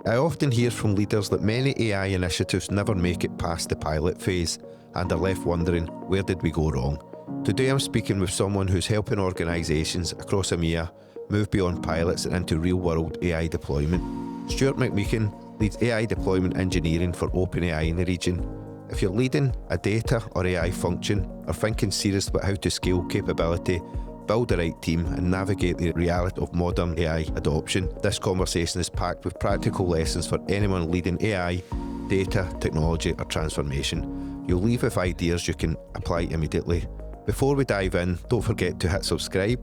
I often hear from leaders that many AI initiatives never make it past the pilot phase and are left wondering, where did we go wrong? Today I'm speaking with someone who's helping organisations across EMEA move beyond pilots and into real-world AI deployment. Stuart McMeechan leads AI Deployment Engineering for OpenAI in the region. If you're leading a data or AI function or thinking seriously about how to scale capability, build the right team and navigate the reality of modern AI adoption, this conversation is packed with practical lessons for anyone leading AI, data, technology or transformation. You'll leave with ideas you can apply immediately. Before we dive in, don't forget to hit subscribe,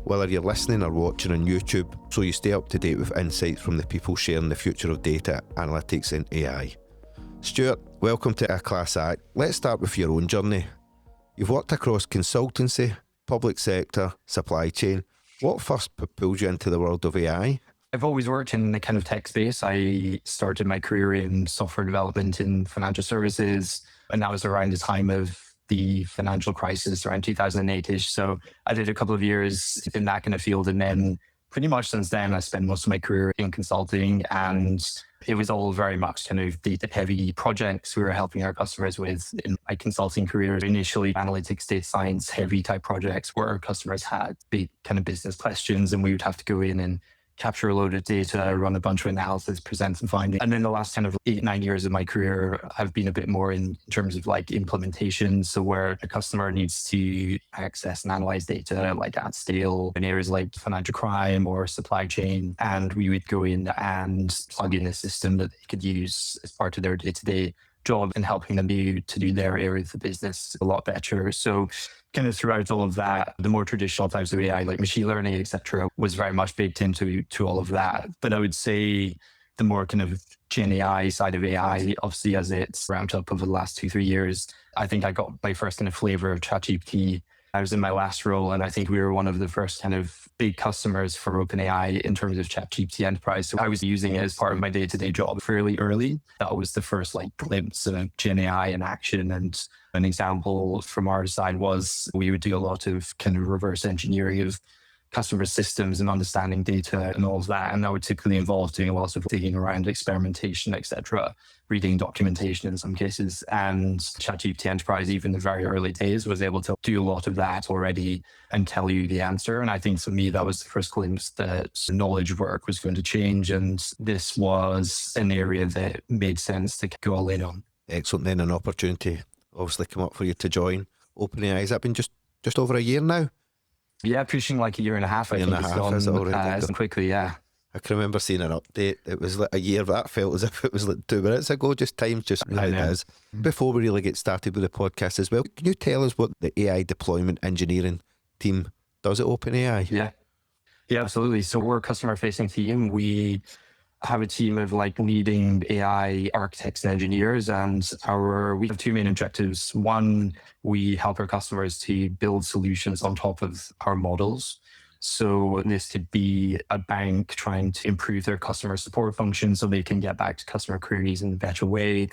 whether you're listening or watching on YouTube, so you stay up to date with insights from the people sharing the future of data, analytics and AI. Stuart, welcome to our class act. Let's start with your own journey. You've worked across consultancy, public sector, supply chain. What first pulled you into the world of AI? I've always worked in the kind of tech space. I started my career in software development in financial services, and that was around the time of the financial crisis around 2008-ish. So I did a couple of years in that kind of field. And then pretty much since then, I spent most of my career in consulting, and it was all very much kind of data heavy projects we were helping our customers with. In my consulting career, initially analytics, data science, heavy type projects where our customers had big kind of business questions and we would have to go in and capture a load of data, run a bunch of analysis, present some findings. And then the last kind of 8-9 years of my career, I've been a bit more in terms of like implementation. So where a customer needs to access and analyze data like at scale in areas like financial crime or supply chain. And we would go in and plug in a system that they could use as part of their day-to-day job and helping them to do their area of the business a lot better. So kind of throughout all of that, the more traditional types of AI like machine learning, etc., was very much baked into all of that. But I would say the more kind of Gen AI side of AI, obviously as it's ramped up over the last 2-3 years, I think I got my first kind of flavor of ChatGPT. I was in my last role, and I think we were one of the first kind of big customers for OpenAI in terms of ChatGPT Enterprise. So I was using it as part of my day-to-day job fairly early. That was the first like glimpse of Gen AI in action. And an example from our side was we would do a lot of kind of reverse engineering of customer systems and understanding data and all of that. And that would typically involve doing a lot of digging around experimentation, etc., reading documentation in some cases. And ChatGPT Enterprise, even in the very early days, was able to do a lot of that already and tell you the answer. And I think for me, that was the first glimpse that knowledge work was going to change. And this was an area that made sense to go all in on. Excellent. Then an opportunity obviously come up for you to join OpenAI. Has that been just over a year now? Yeah, pushing like a year and a half. I think it's gone quickly, yeah. I can remember seeing an update. It was like a year, but that felt as if it was like 2 minutes ago. Time's just how it is. Before we really get started with the podcast as well, can you tell us what the AI Deployment Engineering team does at OpenAI? Yeah, absolutely. So we're a customer-facing team. We have a team of like leading AI architects and engineers, and we have 2 main objectives. One, we help our customers to build solutions on top of our models. So this could be a bank trying to improve their customer support function so they can get back to customer queries in a better way,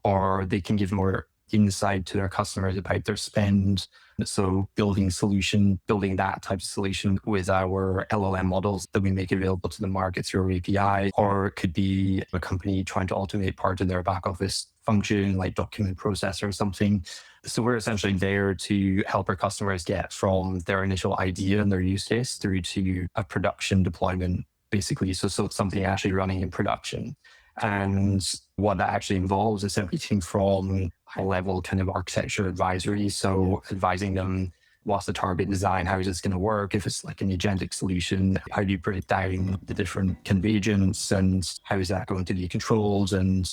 or they can give more insight to their customers about their spend. So building that type of solution with our LLM models that we make available to the market through our API, or it could be a company trying to automate part of their back office function, like document processor or something. So we're essentially there to help our customers get from their initial idea and their use case through to a production deployment, basically. So something actually running in production. And what that actually involves is everything from high-level kind of architecture advisory. So advising them, what's the target design? How is this going to work? If it's like an agentic solution, how do you break down the different kind of agents and how is that going to be controlled? And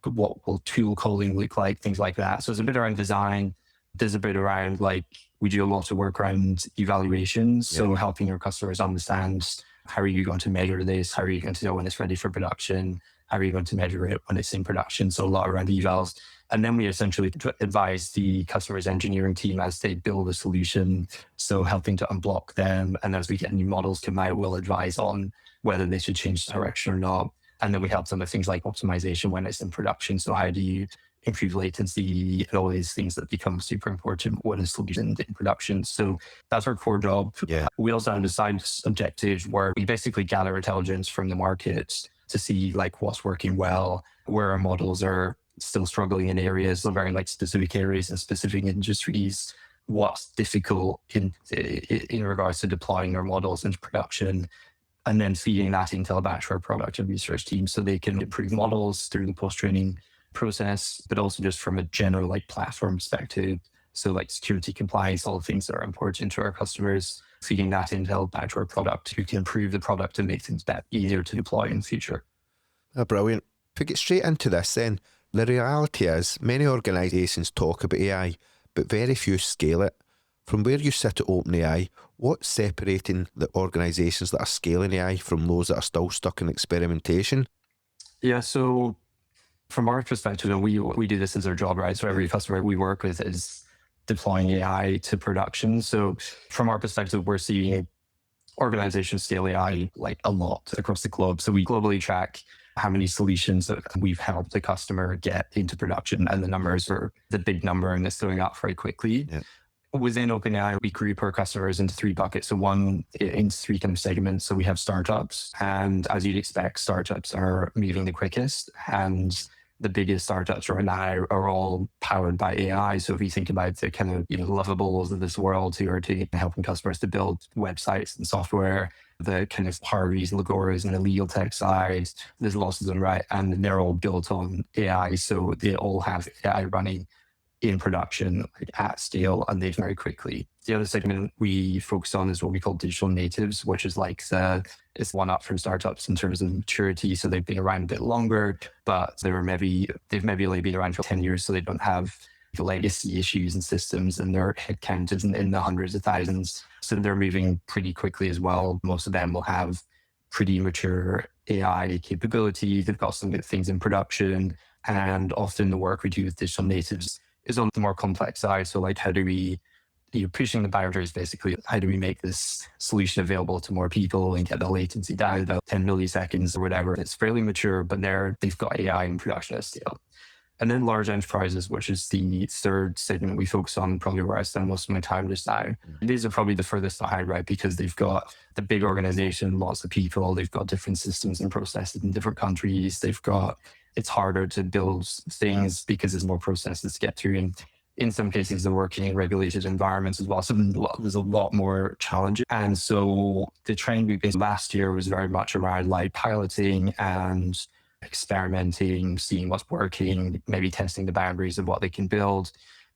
what will tool calling look like? Things like that. So it's a bit around design. There's a bit around like, we do a lot of work around evaluations. So helping our customers understand, how are you going to measure this? How are you going to know when it's ready for production? How are you going to measure it when it's in production? So a lot around evals. And then we essentially advise the customer's engineering team as they build a solution. So helping to unblock them. And as we get new models come out, we'll advise on whether they should change direction or not. And then we help them with things like optimization when it's in production. So how do you improve latency and all these things that become super important when a solution in production. So that's our core job. We also have a side objective where we basically gather intelligence from the market. to see like what's working well, where our models are still struggling in areas, so very like specific areas and specific industries, what's difficult in regards to deploying our models into production, and then feeding that intel back to our product and research team so they can improve models through the post-training process, but also just from a general like platform perspective. So like security, compliance, all the things that are important to our customers, feeding that intel back to our product who can improve the product and make things easier to deploy in the future. Oh, brilliant. To get straight into this then, the reality is many organisations talk about AI, but very few scale it. From where you sit at OpenAI, what's separating the organisations that are scaling AI from those that are still stuck in experimentation? Yeah, so from our perspective, and we do this as our job, right? So every customer we work with is deploying AI to production. So from our perspective, we're seeing organizations scale AI like a lot across the globe. So we globally track how many solutions that we've helped a customer get into production, and the numbers are the big number, and it's going up very quickly. Yeah. Within OpenAI, we group our customers into three buckets. So one in three kind of segments. So we have startups, and as you'd expect, startups are moving the quickest, and the biggest startups right now are all powered by AI. So if you think about the kind of lovables of this world who are helping customers to build websites and software, the kind of Harveys, Lagoras, and the legal tech side, there's lots of them, right? And they're all built on AI. So they all have AI running in production like at scale, and they very quickly. The other segment we focus on is what we call digital natives, which is like it's one up from startups in terms of maturity. So they've been around a bit longer, but they've maybe only been around for 10 years, so they don't have the legacy issues and systems, and their headcount isn't in the hundreds of thousands. So they're moving pretty quickly as well. Most of them will have pretty mature AI capability. They've got some good things in production, and often the work we do with digital natives is on the more complex side. So like how do we, pushing the boundaries basically, how do we make this solution available to more people and get the latency down about 10 milliseconds or whatever. It's fairly mature, but they've got AI in production at scale. And then large enterprises, which is the third segment we focus on, probably where I spend most of my time just now. These are probably the furthest behind, right? Because they've got the big organization, lots of people, they've got different systems and processes in different countries. It's harder to build things because there's more processes to get through. And in some cases, they're working in regulated environments as well. So there's a lot more challenges. And so the trend we faced last year was very much around like piloting and experimenting, seeing what's working, maybe testing the boundaries of what they can build.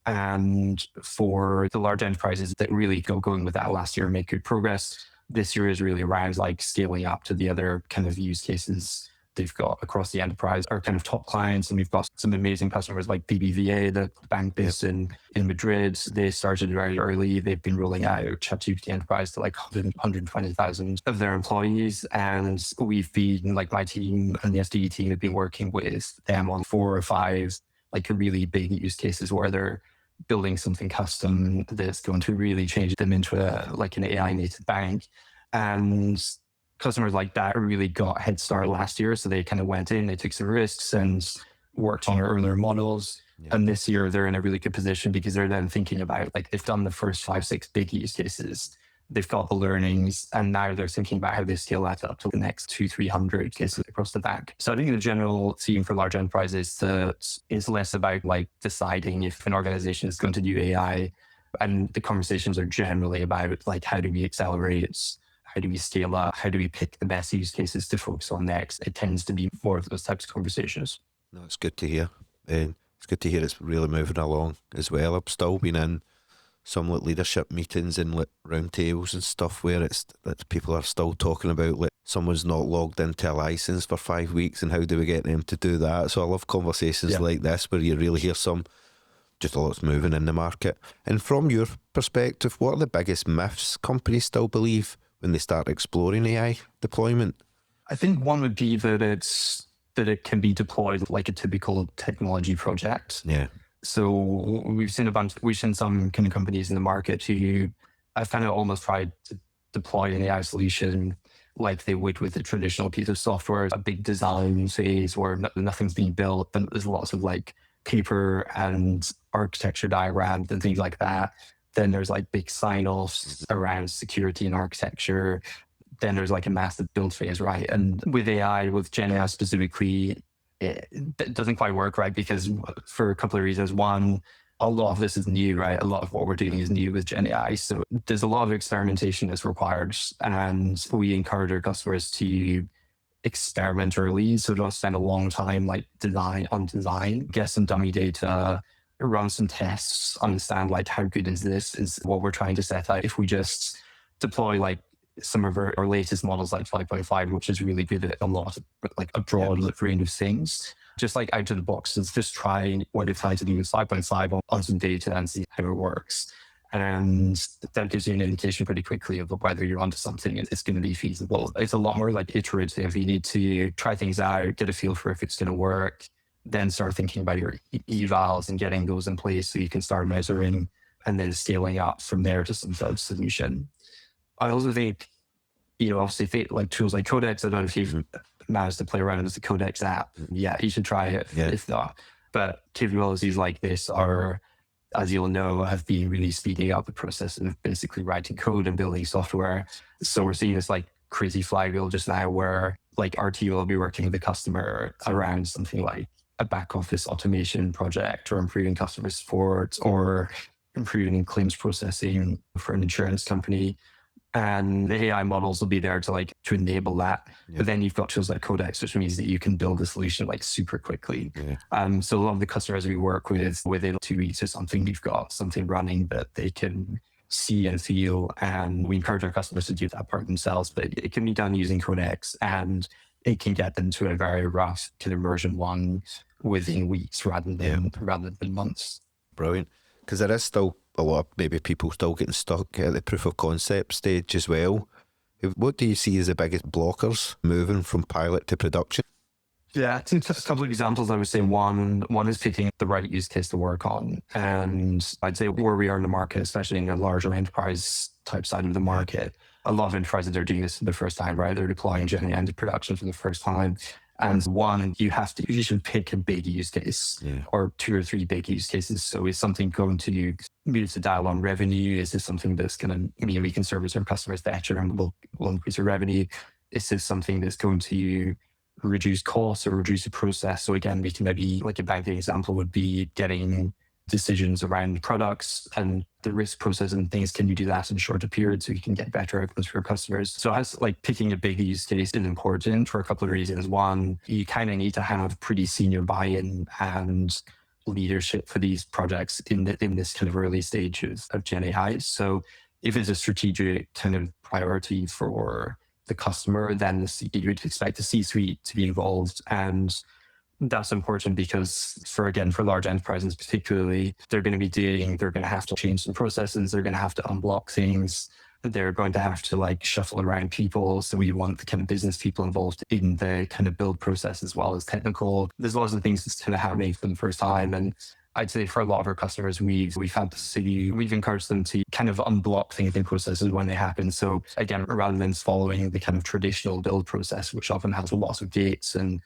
And for the large enterprises that really going with that last year and make good progress, this year is really around like scaling up to the other kind of use cases they've got across the enterprise, our kind of top clients. And we've got some amazing customers like BBVA, the bank based in Madrid. They started very early. They've been rolling out ChatGPT Enterprise to like 120,000 of their employees. And we've been, like my team and the SDE team have been working with them on 4 or 5 like really big use cases where they're building something custom that's going to really change them into an AI native bank. And customers like that really got a head start last year. So they kind of went in, they took some risks and worked on earlier models. Yeah. And this year they're in a really good position because they're then thinking about like they've done the first 5, 6 big use cases. They've got the learnings, and now they're thinking about how they scale that up to the next 200-300 cases across the bank. So I think the general theme for large enterprises is less about like deciding if an organization is going to do AI, and the conversations are generally about like how do we accelerate, how do we scale up, how do we pick the best use cases to focus on next. It tends to be more of those types of conversations. No, it's good to hear. It's good to hear it's really moving along as well. I've still been in some like leadership meetings and like roundtables and stuff where it's that people are still talking about like someone's not logged into a license for 5 weeks and how do we get them to do that. So I love conversations like this where you really hear just a lot's moving in the market. And from your perspective, what are the biggest myths companies still believe when they start exploring AI deployment? I think one would be that it can be deployed like a typical technology project. Yeah. So we've seen some kind of companies in the market who I've kind of almost tried to deploy an AI solution like they would with a traditional piece of software, a big design phase where nothing's being built, but there's lots of like paper and architecture diagrams and things like that. Then there's like big sign-offs around security and architecture. then there's like a massive build phase, right? And with AI, with Gen AI specifically, it doesn't quite work, right? Because for a couple of reasons. One, a lot of this is new, right? A lot of what we're doing is new with Gen AI. So there's a lot of experimentation that's required. And we encourage our customers to experiment early. So don't spend a long time like design, get some dummy data, run some tests, understand like how good is this, is what we're trying to set out. If we just deploy like some of our latest models like 5.5, which is really good at a lot of like a broad range of things, just like out of the box, just try what it's trying to do with 5.5 on some data and see how it works. And that gives you an indication pretty quickly of whether you're onto something and it's going to be feasible. It's a lot more like iterative. You need to try things out, get a feel for if it's going to work, then start thinking about your evals and getting those in place so you can start measuring and then scaling up from there to some sort of solution. I also think, obviously like tools like Codex, I don't know if you've managed to play around with the Codex app. Yeah, you should try it if not. But capabilities like this are, as you'll know, have been really speeding up the process of basically writing code and building software. So we're seeing this like crazy flywheel just now where like our team will be working with the customer around something like a back office automation project or improving customer support or improving claims processing for an insurance company. And the AI models will be there to enable that. Yeah. But then you've got tools like Codex, which means that you can build a solution like super quickly. Yeah. So a lot of the customers we work with, within 2 weeks or something, we've got something running that they can see and feel. And we encourage our customers to do that part themselves, but it can be done using Codex and it can get them to a very rough kind of version 1 within weeks rather than months. Brilliant. Because there is still a lot of maybe people still getting stuck at the proof of concept stage as well. What do you see as the biggest blockers moving from pilot to production? Yeah, a couple of examples. I would say one is picking the right use case to work on. And I'd say where we are in the market, especially in a larger enterprise type side of the market, a lot of enterprises are doing this for the first time, right? They're deploying Gen AI into production for the first time. And one, you should pick a big use case or 2 or 3 big use cases. So is something going to move the dial on revenue? Is this something that's going to mean we can service our customers better and will increase our revenue? Is this something that's going to reduce costs or reduce the process? So again, we can maybe, like a banking example would be getting decisions around products and the risk process and things. Can you do that in shorter periods so you can get better outcomes for your customers? So as like picking a big use case is important for a couple of reasons. One, you kind of need to have pretty senior buy-in and leadership for these projects in this kind of early stages of Gen AI. So if it's a strategic kind of priority for the customer, then you would expect the C-suite to be involved. And that's important because for large enterprises particularly, they're going to have to change some processes. They're going to have to unblock things. They're going to have to shuffle around people. So we want the kind of business people involved in the kind of build process as well as technical. There's lots of things that's kind of happening for the first time. And I'd say for a lot of our customers, we've encouraged them to kind of unblock things in processes when they happen. So again, rather than following the kind of traditional build process, which often has lots of gates and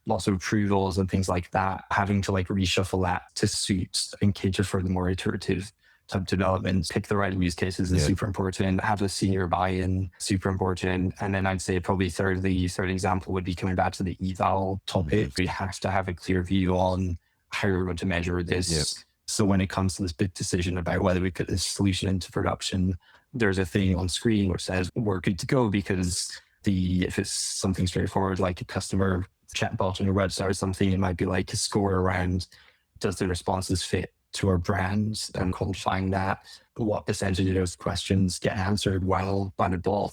lots of approvals and things like that, having to reshuffle that to suit and cater for the more iterative type development. Pick the right use cases is super important. Have the senior buy-in, super important. And then I'd say probably third example would be coming back to the eval topic. We have to have a clear view on how we're going to measure this. Yep. So when it comes to this big decision about whether we put this solution into production, there's a thing on screen which says we're good to go, because if it's something straightforward like a customer chatbot on your website or something, it might be like a score around does the responses fit to our brand and qualifying that, what percentage of those questions get answered well by the bot.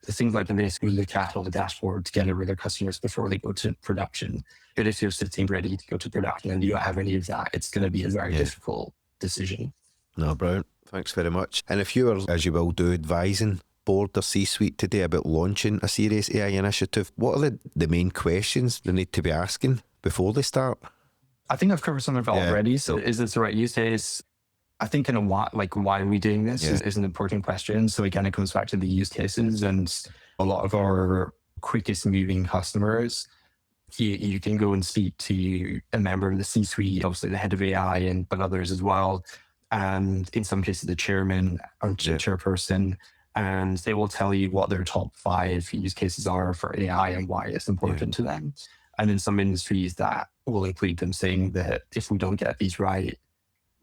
The things like this we look at on the dashboard together with our customers before they go to production. But if you're sitting ready to go to production and you don't have any of that, it's going to be a very difficult decision. No, brilliant. Thanks very much. And if you were, as you will do, advising board or C-suite today about launching a serious AI initiative, what are the main questions they need to be asking before they start? I think I've covered some of it already. So is this the right use case? I think why are we doing this is an important question. So again, it comes back to the use cases, and a lot of our quickest moving customers, you can go and speak to a member of the C-suite, obviously the head of AI, but others as well. And in some cases, the chairman or chairperson. and they will tell you what their top 5 use cases are for AI and why it's important to them. And in some industries that will include them saying that if we don't get these right,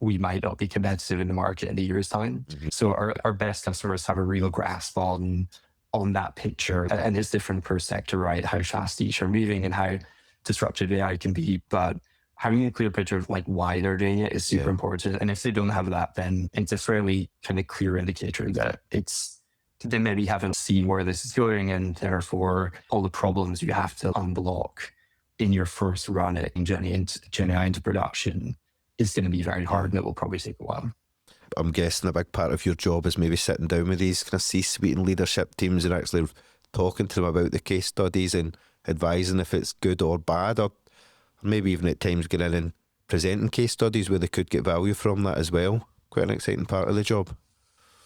we might not be competitive in the market in a year's time. So our best customers have a real grasp on that picture. And it's different per sector, right? How fast each are moving and how disruptive AI can be. But having a clear picture of like why they're doing it is super important. And if they don't have that, then it's a fairly kind of clear indicator that they maybe haven't seen where this is going, and therefore all the problems you have to unblock in your first run at Gen AI into production is going to be very hard, and it will probably take a while. I'm guessing a big part of your job is maybe sitting down with these kind of C-suite and leadership teams and actually talking to them about the case studies and advising if it's good or bad, or maybe even at times getting in and presenting case studies where they could get value from that as well. Quite an exciting part of the job.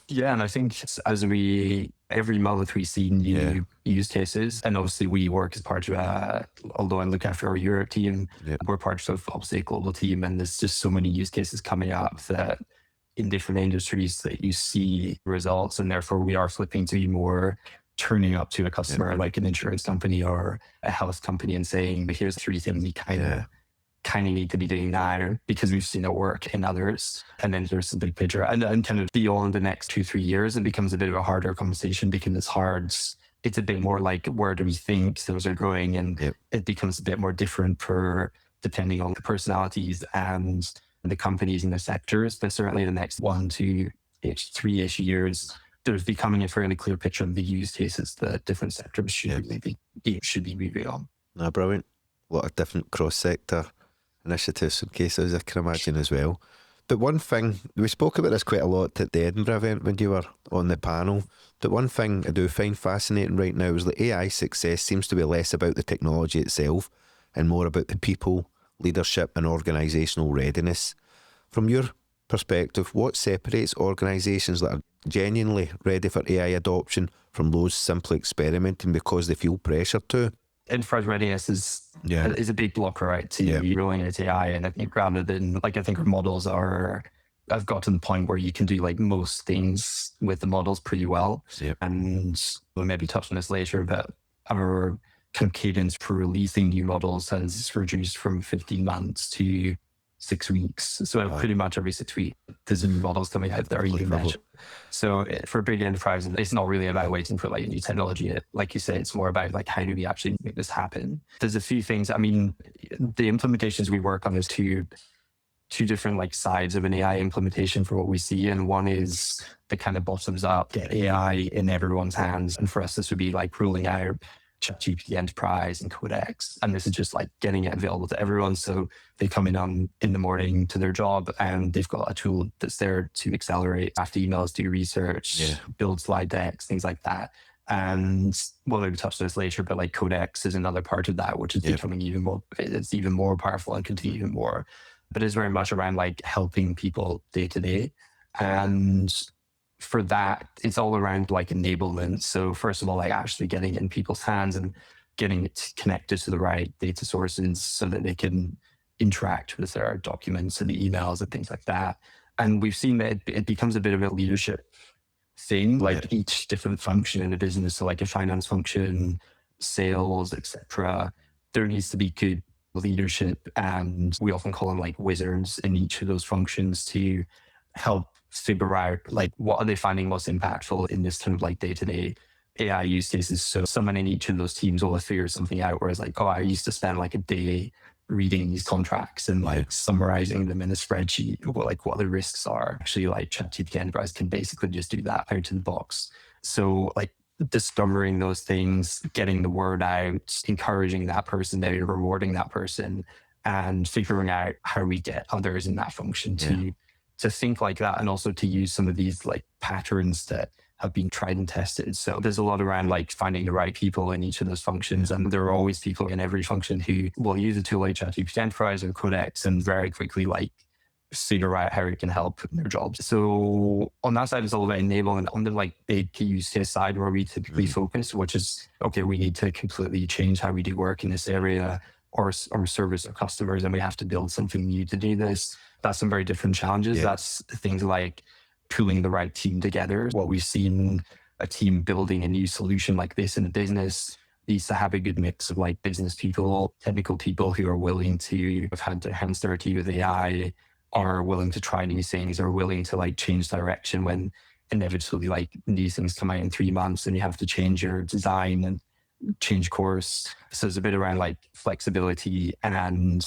Yeah, and I think as every month we see new use cases, and obviously we work as part of, although I look after our Europe team, we're part of obviously a global team, and there's just so many use cases coming up that in different industries that you see results, and therefore we are flipping to be more turning up to a customer like an insurance company or a health company and saying, here's 3 things we kind of need to be doing now because we've seen it work in others. And then there's the big picture. And kind of beyond the next 2-3 years, it becomes a bit of a harder conversation because it's a bit more like, where do we think those are going? And it becomes a bit more different depending on the personalities and the companies and the sectors. But certainly the next 1 to 3-ish years, there's becoming a fairly clear picture of the use cases that different sectors should be moving on. No, brilliant. A lot of different cross-sector initiatives and cases, I can imagine, as well. But one thing, we spoke about this quite a lot at the Edinburgh event when you were on the panel, but one thing I do find fascinating right now is that AI success seems to be less about the technology itself and more about the people, leadership and organisational readiness. From your perspective, what separates organisations that are genuinely ready for AI adoption from those simply experimenting because they feel pressure to? Enterprise readiness is a big blocker, right, to rolling out AI. And I think rather than, I think our models I've got to the point where you can do like most things with the models pretty well. And we'll maybe touch on this later, but our kind of cadence for releasing new models has reduced from 15 months to 6 weeks. So pretty much every 6 weeks, there's new models coming out that are even better. So for big enterprises, it's not really about waiting for like a new technology. Like you say, it's more about like, how do we actually make this happen? There's a few things. I mean, the implementations we work on is two different like sides of an AI implementation for what we see. And one is the kind of bottoms up, get AI in everyone's hands. And for us, this would be like rolling out ChatGPT Enterprise and Codex. And this is just like getting it available to everyone. So they come in the morning to their job and they've got a tool that's there to accelerate after emails, do research, build slide decks, things like that. And we'll maybe touch on this later, but like Codex is another part of that, which is becoming even more powerful and can do even more. But it's very much around like helping people day to day. And for that, it's all around like enablement. So first of all, like actually getting it in people's hands and getting it connected to the right data sources so that they can interact with their documents and the emails and things like that. And we've seen that it becomes a bit of a leadership thing, like each different function in a business. So like a finance function, sales, etc. There needs to be good leadership, and we often call them like wizards in each of those functions to help figure out like what are they finding most impactful in this kind of like day-to-day AI use cases. So someone in each of those teams will have figured something out, whereas like, I used to spend like a day reading these contracts and like summarizing them in a spreadsheet, what the risks are. Actually, like ChatGPT Enterprise can basically just do that out of the box. So like discovering those things, getting the word out, encouraging that person, maybe rewarding that person, and figuring out how we get others in that function to think like that, and also to use some of these like patterns that have been tried and tested. So there's a lot around like finding the right people in each of those functions. And there are always people in every function who will use a tool like ChatGPT Enterprise or Codex and very quickly like figure out how it can help in their jobs. So on that side, it's all about enabling. On the like big use case side where we typically focus, which is, okay, we need to completely change how we do work in this area or service our customers, and we have to build something new to do this. That's some very different challenges. That's things like pulling the right team together. What we've seen a team building a new solution like this in a business needs to have a good mix of like business people, technical people who are willing to have had their hands dirty with AI, are willing to try new things, are willing to like change direction when inevitably like new things come out in 3 months and you have to change your design and change course. So it's a bit around like flexibility and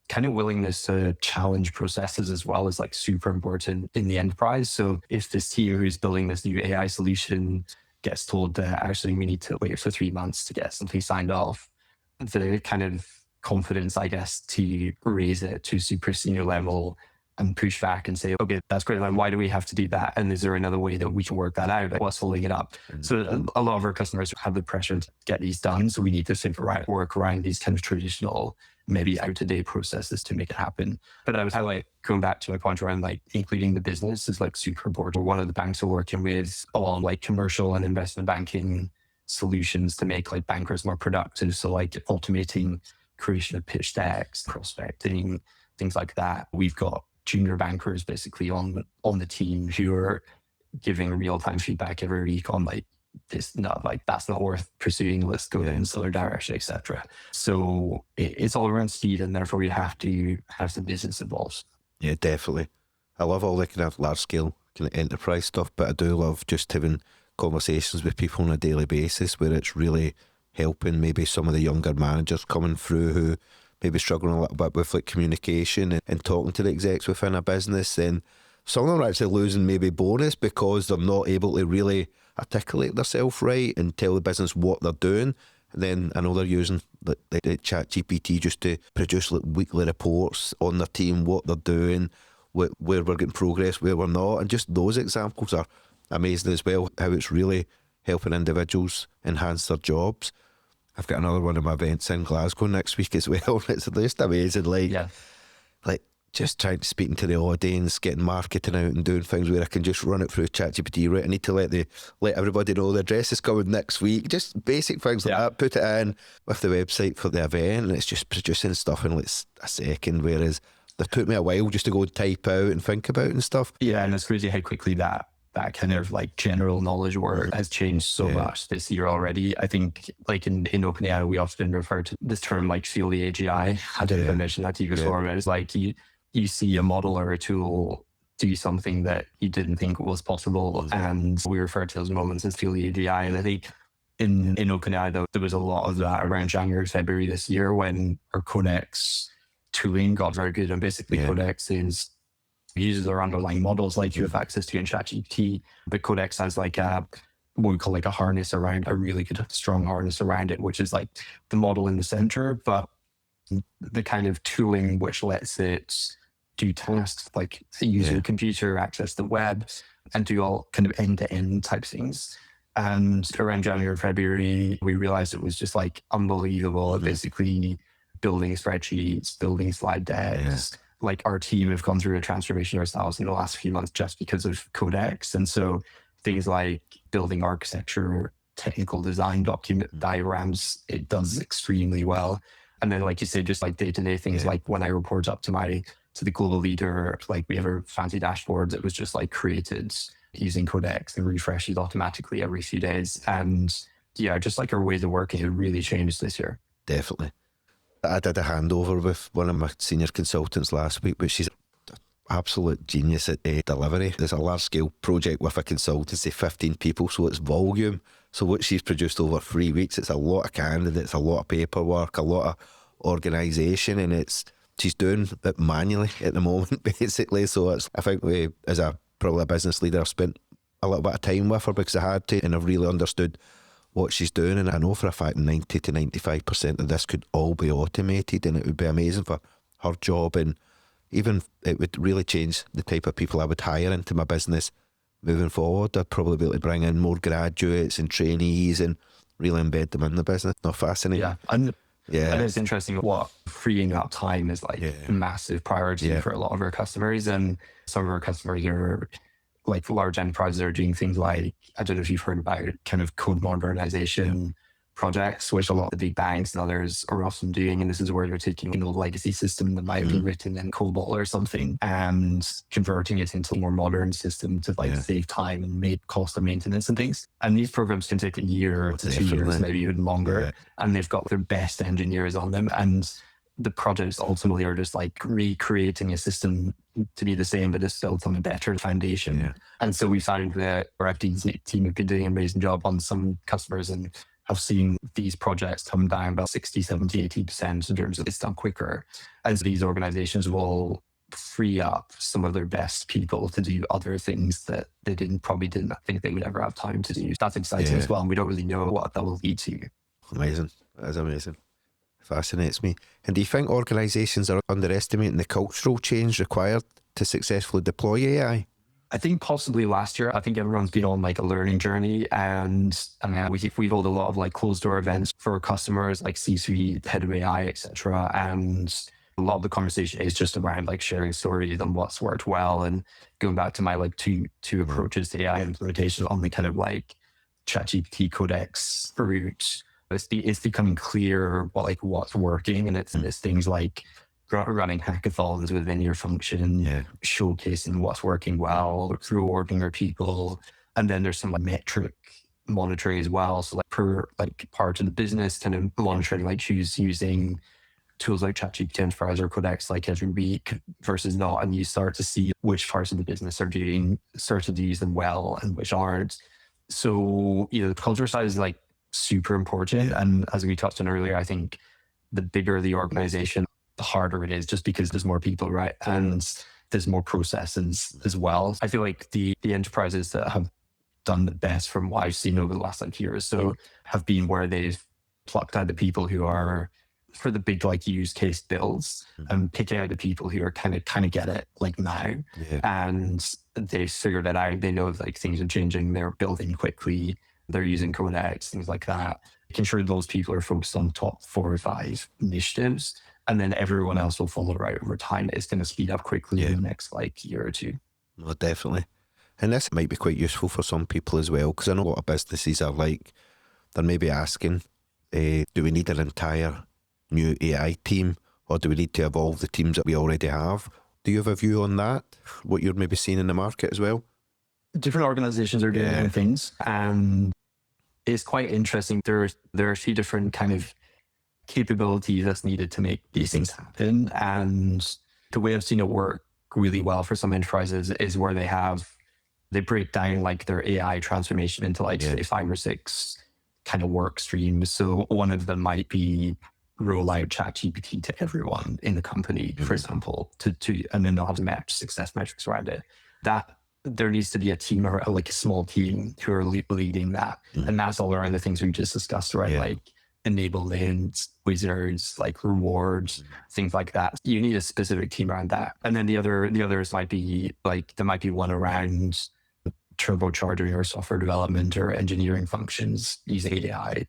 kind of willingness to challenge processes as well is like super important in the enterprise. So if this team who's building this new AI solution gets told that actually we need to wait for 3 months to get something signed off, the kind of confidence, I guess, to raise it to super senior level and push back and say, okay, that's great. Like, why do we have to do that? And is there another way that we can work that out? Like, what's holding it up? So a lot of our customers have the pressure to get these done. So we need to work around these kind of traditional, maybe out-of-date processes to make it happen. But I was highlight going back to my point around like including the business is like super important. One of the banks we're working with along like commercial and investment banking solutions to make like bankers more productive. So like automating creation of pitch decks, prospecting, things like that. We've got junior bankers basically on the team who are giving real-time feedback every week on like this, not like that's not worth pursuing, let's go in this other direction, etc. So it's all around speed, and therefore you have to have the business involved. Yeah, definitely. I love all the kind of large scale kind of enterprise stuff, but I do love just having conversations with people on a daily basis where it's really helping maybe some of the younger managers coming through who maybe struggling a little bit with like communication and talking to the execs within a business. And some of them are actually losing maybe bonus because they're not able to really articulate themselves right and tell the business what they're doing. And then I know they're using the chat GPT just to produce like weekly reports on their team, what they're doing, where we're getting progress, where we're not. And just those examples are amazing as well, how it's really helping individuals enhance their jobs. I've got another one of my events in Glasgow next week as well. It's just amazing, like just trying to speak to the audience, getting marketing out and doing things where I can just run it through ChatGPT. Right, I need to let everybody know the address is coming next week. Just basic things like that. Put it in with the website for the event, and it's just producing stuff in like a second. Whereas it took me a while just to go and type out and think about and stuff. Yeah, and it's crazy how quickly that kind of like general knowledge work has changed so much this year already. I think like in OpenAI, we often refer to this term like feel the AGI. I don't know if I mentioned that to you before, but it's like you see a model or a tool do something that you didn't think was possible. And we refer to those moments as feel the AGI. And I think in OpenAI, though, there was a lot of that around January, February this year when our Codex tooling got very good. And basically Codex uses our underlying models like you have access to in ChatGPT, but Codex has like what we call like a harness around, a really good strong harness around it, which is like the model in the center, but the kind of tooling which lets it do tasks like use your computer, access the web, and do all kind of end-to-end type things. And around January, February, we realized it was just like unbelievable. Basically building spreadsheets, building slide decks. Like our team have gone through a transformation ourselves in the last few months just because of Codex. And so things like building architecture, technical design document diagrams, it does extremely well. And then, like you said, just like day-to-day things, like when I report up to the global leader, like we have a fancy dashboard that was just like created using Codex and refreshes automatically every few days. And just like our ways of working, it really changed this year. Definitely. I did a handover with one of my senior consultants last week, but she's an absolute genius at delivery. There's a large scale project with a consultancy, 15 people, so it's volume. So what she's produced over 3 weeks, it's a lot of candidates, a lot of paperwork, a lot of organisation, and she's doing it manually at the moment, basically. So I think as probably a business leader, I've spent a little bit of time with her because I had to, and I've really understood what she's doing, and I know for a fact 90 to 95% of this could all be automated, and it would be amazing for her job, and even it would really change the type of people I would hire into my business moving forward. I'd probably be able to bring in more graduates and trainees and really embed them in the business. Not fascinating. And it's interesting what freeing up time is like a massive priority for a lot of our customers, and some of our customers are like large enterprises are doing things like, I don't know if you've heard about kind of code modernization projects, which a lot of the big banks and others are often doing. And this is where they're taking an old legacy system that might have been written in COBOL or something and converting it into a more modern system to save time and make cost of maintenance and things. And these programs can take a year to 2 years, maybe even longer. Yeah. And they've got their best engineers on them. And the projects ultimately are just recreating a system to be the same, but it's built on a better foundation. Yeah. And so we found that our FD team have been doing an amazing job on some customers and have seen these projects come down about 60, 70, 80% in terms of it's done quicker. And so these organizations will free up some of their best people to do other things that they probably didn't think they would ever have time to do. That's exciting as well. And we don't really know what that will lead to. Amazing. That is amazing. Fascinates me. And do you think organizations are underestimating the cultural change required to successfully deploy AI? I think possibly last year. I think everyone's been on a learning journey, and we've held a lot of closed door events for customers, like C-suite, head of AI, etc. And a lot of the conversation is just around sharing stories on what's worked well, and going back to my two approaches to AI implementation on the kind of ChatGPT Codex route. It's becoming clear what's working, and it's things like running hackathons within your function, showcasing what's working well, rewarding our people, and then there's some metric monitoring as well. So per part of the business, kind of monitoring using tools like ChatGPT Enterprise or Codex every week versus not, and you start to see which parts of the business are starting to use them well and which aren't. So the culture side is super important. And as we touched on earlier, I think the bigger the organization, the harder it is, just because there's more people, right? And there's more processes as well. I feel like the enterprises that have done the best from what I've seen over the last year or so have been where they've plucked out the people who are for the big use case builds and picking out the people who are kind of get it now. And they figured it out. They know things are changing. They're building quickly. They're using Codex, things like that. Making sure those people are focused on top 4 or 5 initiatives, and then everyone else will follow right over time. It's going to speed up quickly in the next year or two. No, definitely. And this might be quite useful for some people as well, because I know a lot of businesses are they're maybe asking, do we need an entire new AI team, or do we need to evolve the teams that we already have? Do you have a view on that? What you're maybe seeing in the market as well? Different organizations are doing different things, and it's quite interesting. There are a few different kind of capabilities that's needed to make these things happen. And the way I've seen it work really well for some enterprises is where they break down their AI transformation into say 5 or 6 kind of work streams. So one of them might be roll out ChatGPT to everyone in the company, for example, and then they'll have success metrics around it. That there needs to be a team or a small team who are leading that. And that's all around the things we just discussed, right? Enablement, wizards, rewards, things like that. You need a specific team around that. And then the others might be there might be one around turbocharging or software development or engineering functions using AI.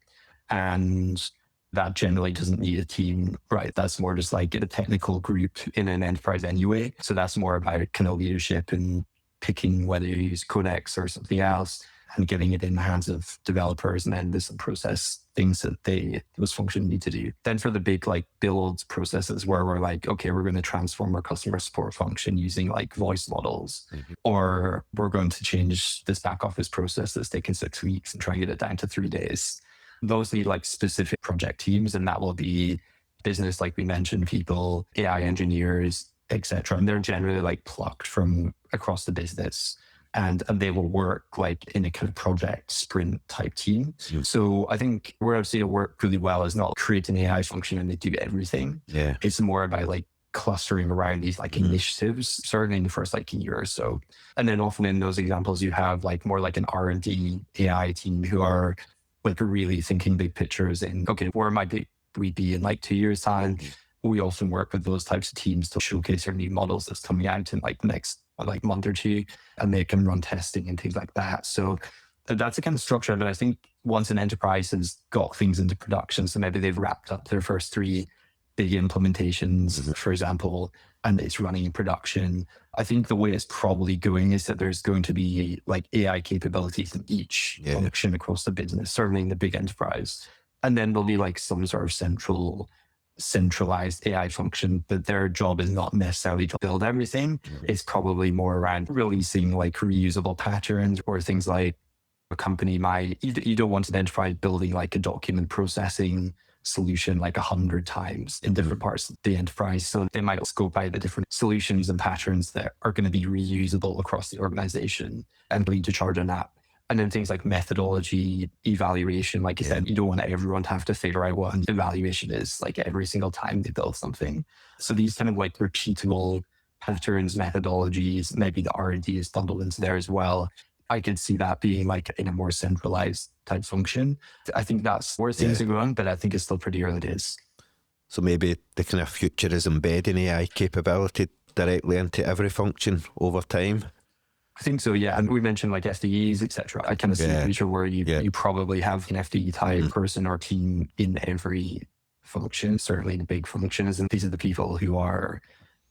And that generally doesn't need a team, right? That's more just a technical group in an enterprise anyway. So that's more about kind of leadership and picking whether you use Codex or something else and getting it in the hands of developers, and then there's some process things that those functions need to do. Then for the big build processes where we're okay, we're going to transform our customer support function using voice models, or we're going to change this back office process that's taken 6 weeks and try and get it down to 3 days. Those need specific project teams, and that will be business, we mentioned, people, AI engineers, etc. And they're generally plucked from across the business, and they will work in a kind of project sprint type team. So I think where I've seen it work really well is not create an AI function and they do everything. It's more about clustering around these initiatives, certainly in the first year or so. And then often in those examples you have more an R&D AI team who are really thinking big pictures in, okay, where might we be in 2 years time? We often work with those types of teams to showcase our new models that's coming out in the next month or two, and they can run testing and things like that. So that's the kind of structure. And I think once an enterprise has got things into production, so maybe they've wrapped up their first 3 big implementations, for example, and it's running in production, I think the way it's probably going is that there's going to be AI capabilities in each function across the business, certainly in the big enterprise. And then there'll be like some sort of centralized AI function, but their job is not necessarily to build everything. It's probably more around releasing like reusable patterns or things like a company might, you don't want an enterprise building like a document processing solution like 100 times in different parts of the enterprise. So they might scope out the different solutions and patterns that are going to be reusable across the organization and lead to charge on that. And then things like methodology, evaluation, like you said, you don't want everyone to have to figure out what an evaluation is like every single time they build something. So these kind of like repeatable patterns, methodologies, maybe the R&D is bundled into there as well. I could see that being like in a more centralized type function. I think that's where things are going, but I think it's still pretty early days. So maybe the kind of future is embedding AI capability directly into every function over time. I think so, yeah. And we mentioned like FDEs, etc. I kind of see a future where you probably have an FDE type person or team in every function, certainly the big functions. And these are the people who are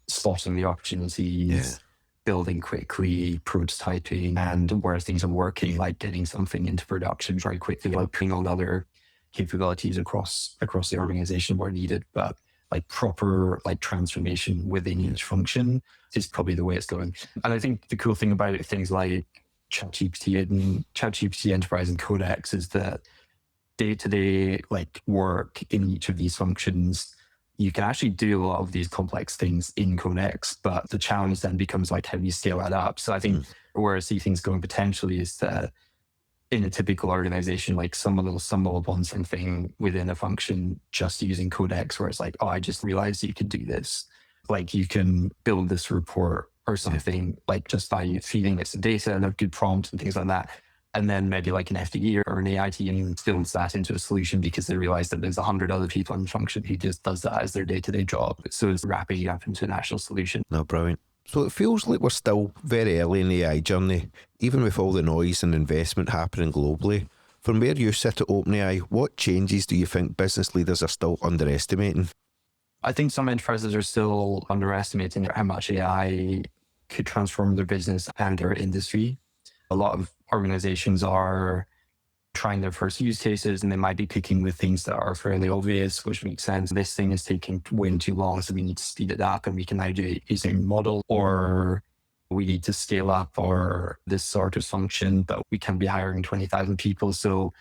spotting the opportunities, building quickly, prototyping, and where things are working, like getting something into production very quickly, like putting on other capabilities across the organization where needed. But like proper like transformation within each function is probably the way it's going. And I think the cool thing about it, things like ChatGPT Enterprise and Codex, is that day-to-day like work in each of these functions, you can actually do a lot of these complex things in Codex, but the challenge then becomes like, how do you scale that up? So I think where I see things going potentially is that in a typical organization, like someone will stumble upon something within a function just using Codex, where it's like, oh, I just realized you could do this. Like you can build this report or something, like just by feeding it some data and a good prompt and things like that. And then maybe like an FDE or an AI team builds that into a solution because they realize that there's 100 other people in the function who just does that as their day-to-day job. So it's wrapping it up into an actual solution. No, brilliant. So it feels like we're still very early in the AI journey, even with all the noise and investment happening globally. From where you sit at OpenAI, what changes do you think business leaders are still underestimating? I think some enterprises are still underestimating how much AI could transform their business and their industry. A lot of organizations are trying their first use cases and they might be picking with things that are fairly obvious, which makes sense. This thing is taking way too long, so we need to speed it up and we can now do it using a model, or we need to scale up or this sort of function, but we can be hiring 20,000 people. So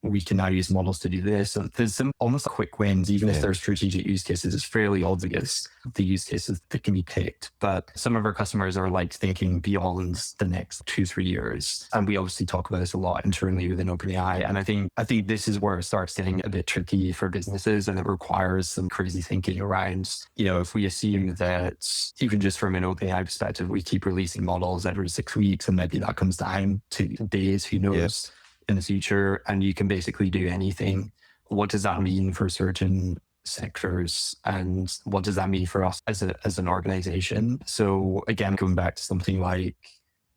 we can now use models to do this. So there's some almost quick wins, even if they're strategic use cases. It's fairly obvious the use cases that can be picked. But some of our customers are like thinking beyond the next 2-3 years. And we obviously talk about this a lot internally within OpenAI. And I think this is where it starts getting a bit tricky for businesses, and it requires some crazy thinking around, if we assume that even just from an OpenAI perspective, we keep releasing models every 6 weeks, and maybe that comes down to days, who knows? In the future, and you can basically do anything. What does that mean for certain sectors, and what does that mean for us as an organization? So again, going back to something like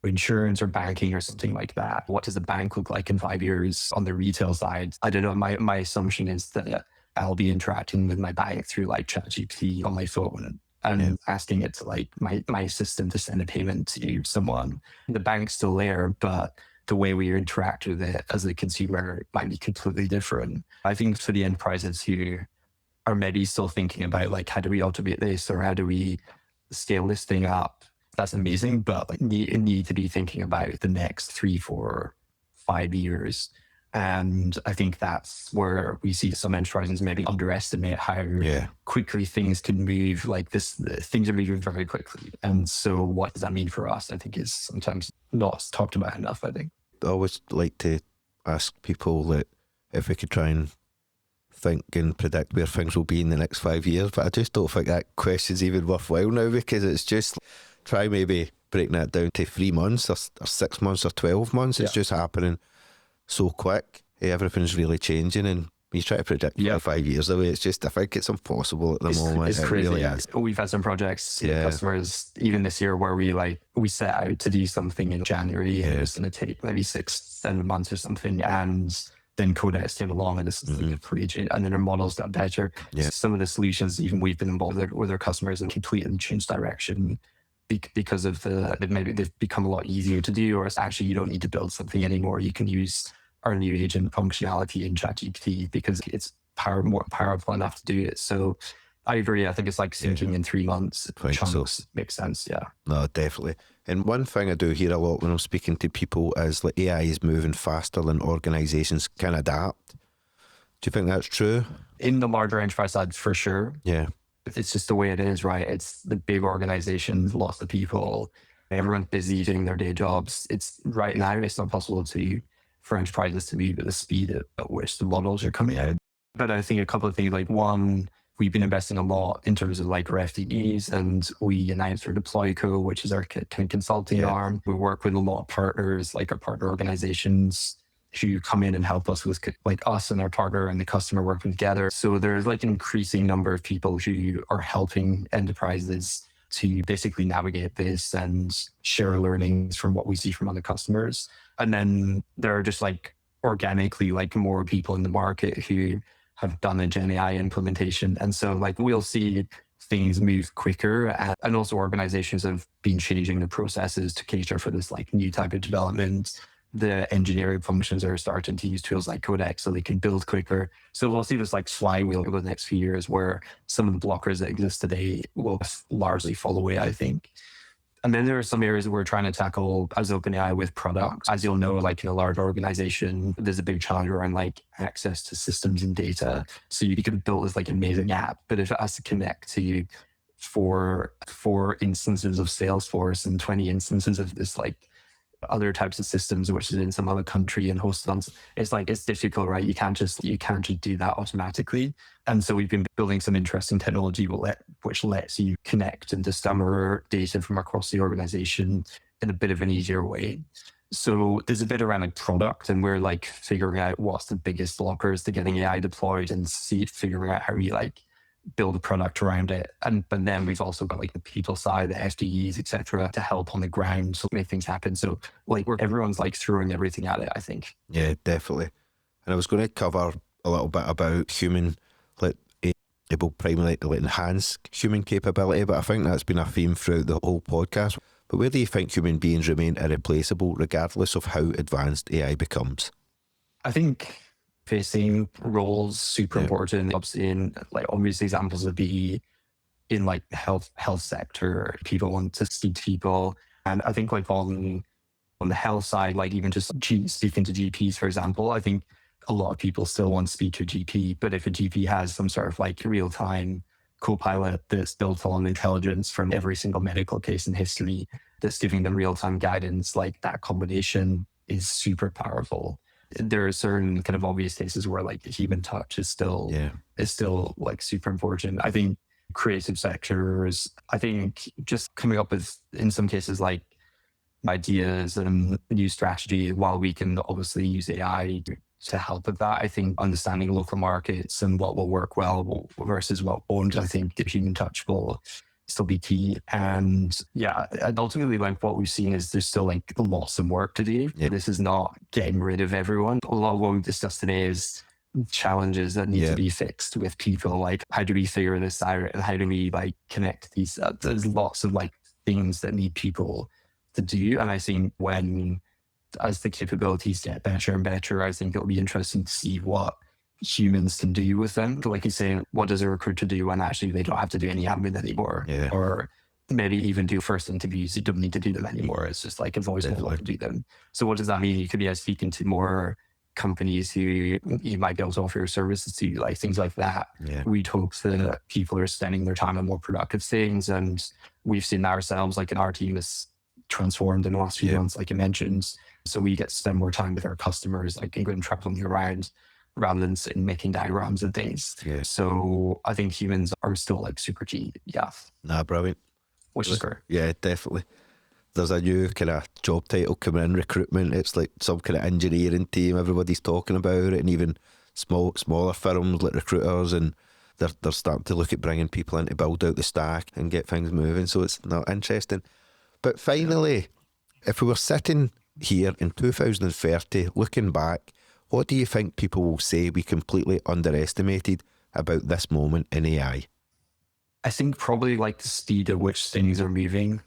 insurance or banking or something like that, what does a bank look like in 5 years on the retail side? I don't know. My assumption is that I'll be interacting with my bank through like ChatGPT on my phone and asking it to like my assistant to send a payment to someone. The bank's still there, but the way we interact with it as a consumer might be completely different. I think for the enterprises who are maybe still thinking about like, how do we automate this, or how do we scale this thing up? That's amazing, but like need to be thinking about the next 3, 4, 5 years. And I think that's where we see some enterprises maybe underestimate how quickly things can move. Like things are moving very quickly. And so what does that mean for us? I think is sometimes not talked about enough, I think. I always like to ask people that if we could try and think and predict where things will be in the next 5 years, but I just don't think that question's even worthwhile now, because it's just try maybe breaking that down to 3 months or 6 months or 12 months. It's just happening so quick. Everything's really changing, and you try to predict 5 years away, it's just, I think it's impossible at the moment. It's crazy. Really we've had some projects with customers even this year where we set out to do something in January and it was going to take maybe 6-7 months or something, and then Codex came along and this is like pretty change, and then our models got better. Some of the solutions even we've been involved with our customers and completely changed direction because of maybe they've become a lot easier to do, or it's actually you don't need to build something anymore. You can use our new agent functionality in ChatGPT because it's more powerful enough to do it. So I agree. I think it's like syncing in 3 months. Chunks makes sense. Yeah. No, definitely. And one thing I do hear a lot when I'm speaking to people is like AI is moving faster than organizations can adapt. Do you think that's true? In the larger enterprise side, for sure. Yeah. It's just the way it is, right? It's the big organizations, lots of people, everyone's busy doing their day jobs. It's right now, it's not possible for enterprises to move at the speed at which the models are coming out. But I think a couple of things, like one, we've been investing a lot in terms of like our FTEs, and we announced our DeployCo, which is our consulting arm. We work with a lot of partners, like our partner organizations, who come in and help us with, like, us and our partner and the customer working together. So there's like an increasing number of people who are helping enterprises to basically navigate this and share learnings from what we see from other customers. And then there are just like organically like more people in the market who have done a Gen AI implementation. And so like we'll see things move quicker, and also organizations have been changing the processes to cater for this like new type of development. The engineering functions are starting to use tools like Codex so they can build quicker. So we'll see this like flywheel over the next few years where some of the blockers that exist today will largely fall away, I think. And then there are some areas we're trying to tackle as OpenAI with products. As you'll know, like in a large organization, there's a big challenge around like access to systems and data. So you can build this like amazing app, but if it has to connect to four instances of Salesforce and 20 instances of this like other types of systems, which is in some other country and hosted on, it's difficult, right? You can't just do that automatically. And so we've been building some interesting technology which lets you connect and discover data from across the organization in a bit of an easier way. So there's a bit around like product, and we're like figuring out what's the biggest blockers to getting AI deployed and figuring out how we like build a product around it. But then we've also got like the people side, the FDEs, etc., to help on the ground to make things happen. So like everyone's like throwing everything at it, I think. Yeah, definitely. And I was going to cover a little bit about human, like able primarily to enhance human capability, but I think that's been a theme throughout the whole podcast. But where do you think human beings remain irreplaceable regardless of how advanced AI becomes? I think facing roles super important. In like obvious examples would be in like health sector. People want to speak to people, and I think like on the health side, like even just speaking to GPs, for example, I think a lot of people still want to speak to a GP. But if a GP has some sort of like real time co-pilot that's built on intelligence from every single medical case in history, that's giving them real time guidance, like that combination is super powerful. There are certain kind of obvious cases where like human touch is still like super important. I think creative sectors, I think just coming up with, in some cases, like ideas and new strategy, while we can obviously use AI to help with that, I think understanding local markets and what will work well versus what won't, I think the human touch will still be key. And ultimately, like what we've seen is there's still like lots of work to do. This is not getting rid of everyone. A lot of what we've discussed today is challenges that need to be fixed with people. Like, how do we figure this out, and how do we like connect these? There's lots of like things that need people to do. And I think as the capabilities get better and better, I think it'll be interesting to see what humans can do with them. Like you say, what does a recruiter do when actually they don't have to do any admin anymore? Or maybe even do first interviews, you don't need to do them anymore. It's just like a voice model to do them. So what does that mean? You could be speaking to more companies who you might be able to offer your services to, like things like that. We'd hope that people are spending their time on more productive things. And we've seen that ourselves, like in our team is transformed in the last few months, like you mentioned. So we get to spend more time with our customers, like going traveling around, rather than sitting making diagrams and things. So I think humans are still like super key. Brilliant. Which is great. Yeah, definitely. There's a new kind of job title coming in recruitment. It's like some kind of engineering team. Everybody's talking about it, and even smaller firms like recruiters, and they're starting to look at bringing people in to build out the stack and get things moving. So it's not interesting. But finally, if we were sitting here in 2030, looking back, what do you think people will say we completely underestimated about this moment in AI? I think probably like the speed at which things are moving.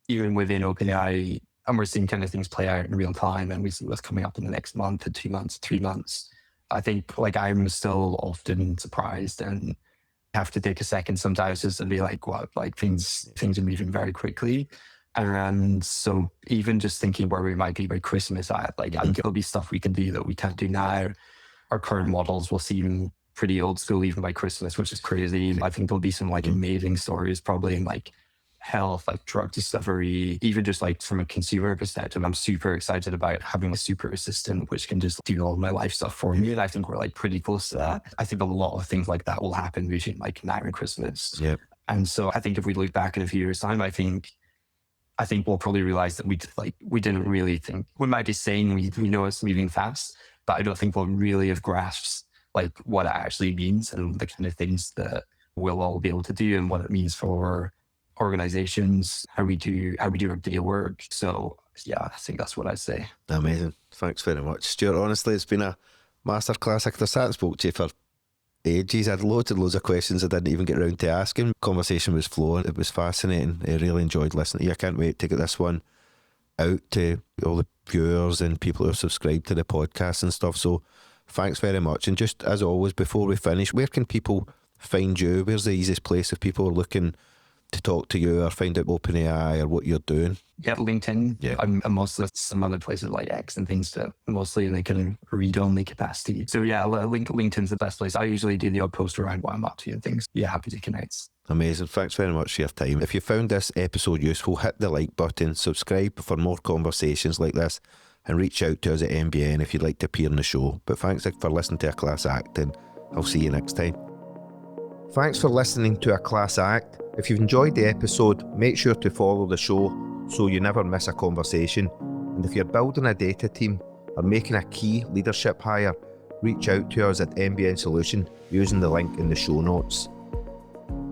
Even within OpenAI, And we're seeing kind of things play out in real time, and we see what's coming up in the next month to 2 months, 3 months. I think like I'm still often surprised and have to take a second sometimes just to be like, what, like things are moving very quickly. And so even just thinking where we might be by Christmas, I think there'll be stuff we can do that we can't do now. Our current models will seem pretty old school even by Christmas, which is crazy. I think there'll be some like amazing stories probably in like health, like drug discovery, even just like from a consumer perspective. I'm super excited about having a super assistant which can just do all my life stuff for me. And I think we're like pretty close to that. I think a lot of things like that will happen between like now and Christmas. Yep. And so I think if we look back in a few years' time, I think we'll probably realize that we didn't really think, we might be saying we know it's moving fast, but I don't think we'll really have grasped like what it actually means and the kind of things that we'll all be able to do and what it means for organizations, how we do our day work. So yeah, I think that's what I'd say. Amazing. Thanks very much, Stuart. Honestly, it's been a masterclass. I sat and spoke to you for ages. I had loads and loads of questions I didn't even get around to asking. Conversation was flowing. It was fascinating. I really enjoyed listening to you. I can't wait to get this one out to all the viewers and people who are subscribed to the podcast and stuff. So thanks very much. And just as always, before we finish, where can people find you? Where's the easiest place if people are looking to talk to you or find out OpenAI or what you're doing? Yeah, LinkedIn. Yeah. I'm mostly at some other places like X and things, but mostly in the kind of read-only capacity. So yeah, LinkedIn's the best place. I usually do the odd post around what I'm up to and things. Yeah, happy to connect. Amazing. Thanks very much for your time. If you found this episode useful, hit the like button, subscribe for more conversations like this, and reach out to us at MBN if you'd like to appear on the show. But thanks for listening to A Class Act, and I'll see you next time. Thanks for listening to A Class Act. If you've enjoyed the episode, make sure to follow the show so you never miss a conversation. And if you're building a data team or making a key leadership hire, reach out to us at MBN Solution using the link in the show notes.